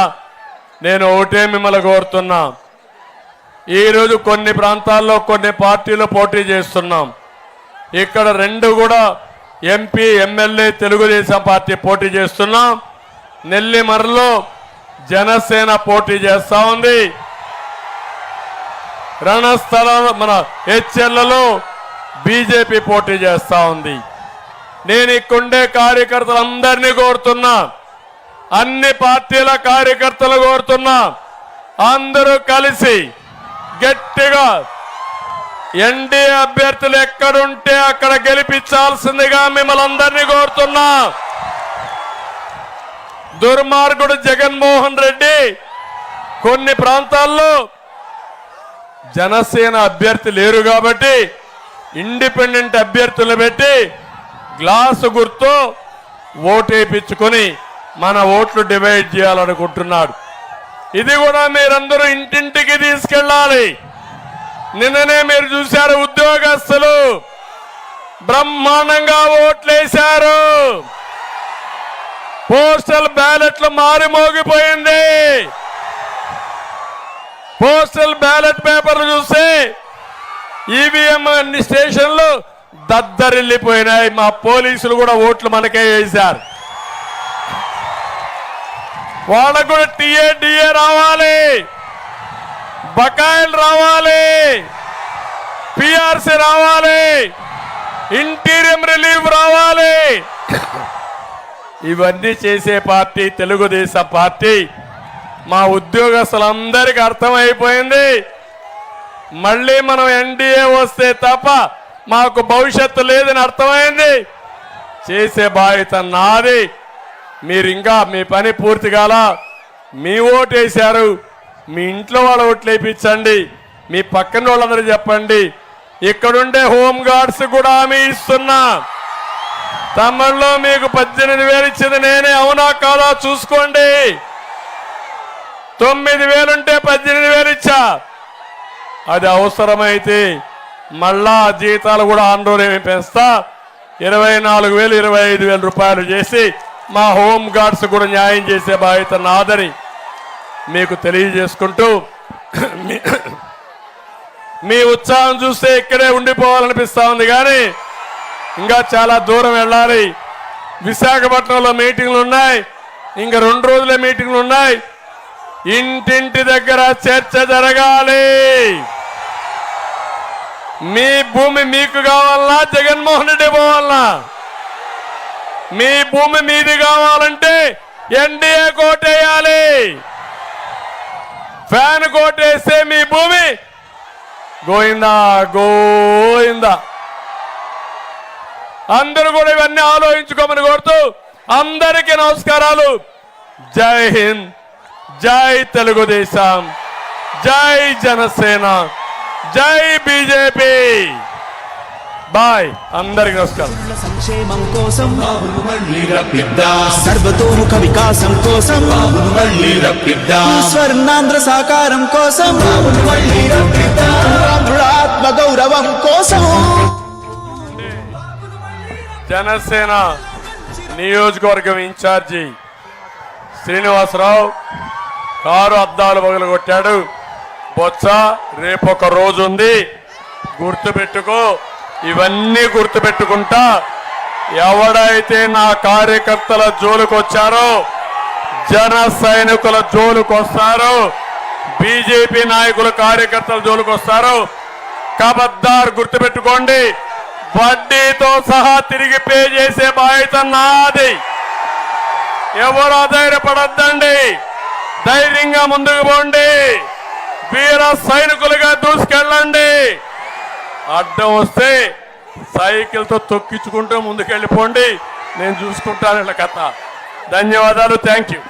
నేను ఒకటే మిమ్మల్ని కోరుతున్నా, ఈరోజు కొన్ని ప్రాంతాల్లో కొన్ని పార్టీలు పోటీ చేస్తున్నాం. ఇక్కడ రెండు కూడా ఎంపీ ఎమ్మెల్యే తెలుగుదేశం పార్టీ పోటీ చేస్తున్నాం. నెల్లిమర్రలో జనసేన పోటీ చేస్తా ఉంది. రణస్థలం మన హెచ్ఎల్లలో బీజేపీ పోటీ చేస్తా ఉంది. నేను ఇక్కడుండే కార్యకర్తలందరినీ కోరుతున్నా, అన్ని పార్టీల కార్యకర్తలు కోరుతున్నా, అందరూ కలిసి గట్టిగా ఎన్డీఏ అభ్యర్థులు ఎక్కడుంటే అక్కడ గెలిపించాల్సిందిగా మిమ్మల్ని అందరినీ కోరుతున్నా. దుర్మార్గుడు జగన్మోహన్ రెడ్డి కొన్ని ప్రాంతాల్లో జనసేన అభ్యర్థి లేరు కాబట్టి ఇండిపెండెంట్ అభ్యర్థులు పెట్టి గ్లాసు గుర్తు ఓటేపించుకొని మన ఓట్లు డివైడ్ చేయాలనుకుంటున్నాడు. ఇది కూడా మీరందరూ ఇంటింటికి తీసుకెళ్ళాలి. నిన్ననే మీరు చూశారు, ఉద్యోగస్తులు బ్రహ్మాండంగా ఓట్లేశారు. పోస్టల్ బ్యాలెట్లు మారిమోగిపోయింది. పోస్టల్ బ్యాలెట్ పేపర్లు చూస్తే ఈవీఎం అన్ని స్టేషన్లు దద్దరిల్లిపోయినాయి. మా పోలీసులు కూడా ఓట్లు మనకే వేశారు. వాళ్ళకు కూడా టీఏ రావాలి, బకాయిలు రావాలి, పిఆర్సీ రావాలి, ఇంటీరియం రిలీఫ్ రావాలి. ఇవన్నీ చేసే పార్టీ తెలుగుదేశం పార్టీ. మా ఉద్యోగస్తులందరికీ అర్థమైపోయింది, మళ్ళీ మనం ఎన్డీఏ వస్తే తప్ప మాకు భవిష్యత్తు లేదని అర్థమైంది. చేసే బాధ్యత నాది. మీరు ఇంకా మీ పని పూర్తి కాల, మీ ఓటు వేశారు, మీ ఇంట్లో వాళ్ళ ఓట్లు వేయించండి, మీ పక్కన వాళ్ళందరూ చెప్పండి. ఇక్కడుండే హోమ్ గార్డ్స్ కూడా హామీ ఇస్తున్నా, తమిళలో మీకు 18,000 ఇచ్చింది నేనే, అవునా కాదా చూసుకోండి. 9,000 ఉంటే 18,000 ఇచ్చా. అది అవసరమైతే మళ్ళా జీతాలు కూడా ఆందోళన పెంచుతా, 24,000 25,000 రూపాయలు చేసి మా హోమ్ గార్డ్స్ కూడా న్యాయం చేసే బాధ్యత నాదని మీకు తెలియజేసుకుంటూ, మీ ఉత్సాహం చూస్తే ఇక్కడే ఉండిపోవాలనిపిస్తా ఉంది. కానీ ఇంకా చాలా దూరం వెళ్ళాలి. విశాఖపట్నంలో మీటింగ్లు ఉన్నాయి, ఇంకా 2 రోజులే మీటింగ్లు ఉన్నాయి. ఇంటింటి దగ్గర చర్చ జరగాలి. మీ భూమి మీకు కావాలన్నా జగన్మోహన్ రెడ్డి పోవాలన్నా? మీ భూమి మీది కావాలంటే ఎన్డీఏ కోటేయాలి. ఫ్యాన్ కోటేస్తే మీ భూమి గోయిందా గోయిందా. అందరూ కూడా ఇవన్నీ ఆలోచించుకోమని కోరుతూ అందరికీ నమస్కారాలు. జై హింద్, జై తెలుగుదేశం, జై జనసేన, జై బీజేపీ. బాయ్. అందరికి నమస్కారం. సంక్షేమం కోసం సర్వతోముఖ వికాసం కోసం స్వర్ణాంధ్ర సాకారం కోసం ఆత్మ గౌరవం కోసం జనసేన నియోజకవర్గం ఇన్ఛార్జి శ్రీనివాసరావు కారు అద్దాలు పగలగొట్టాడు. బొత్స రేపొక రోజు ఉంది, గుర్తుపెట్టుకో. ఇవన్నీ గుర్తుపెట్టుకుంటా ఎవడైతే నా కార్యకర్తల జోలుకొచ్చారో, జన సైనికుల జోలుకొస్తారో, బీజేపీ నాయకుల కార్యకర్తల జోలుకొస్తారో కబద్దార్ గుర్తుపెట్టుకోండి. వడ్డీతో సహా తిరిగి పే చేసే బాధ్యత నాది. ఎవరు అధైర్యపడద్దండి, ధైర్యంగా ముందుకు పోండి, వీర సైనికులుగా దూసుకెళ్ళండి. అడ్డం వస్తే సైకిల్తో తొక్కించుకుంటూ ముందుకెళ్ళిపోండి, నేను చూసుకుంటాను ఇలా కథ. ధన్యవాదాలు. Thank you.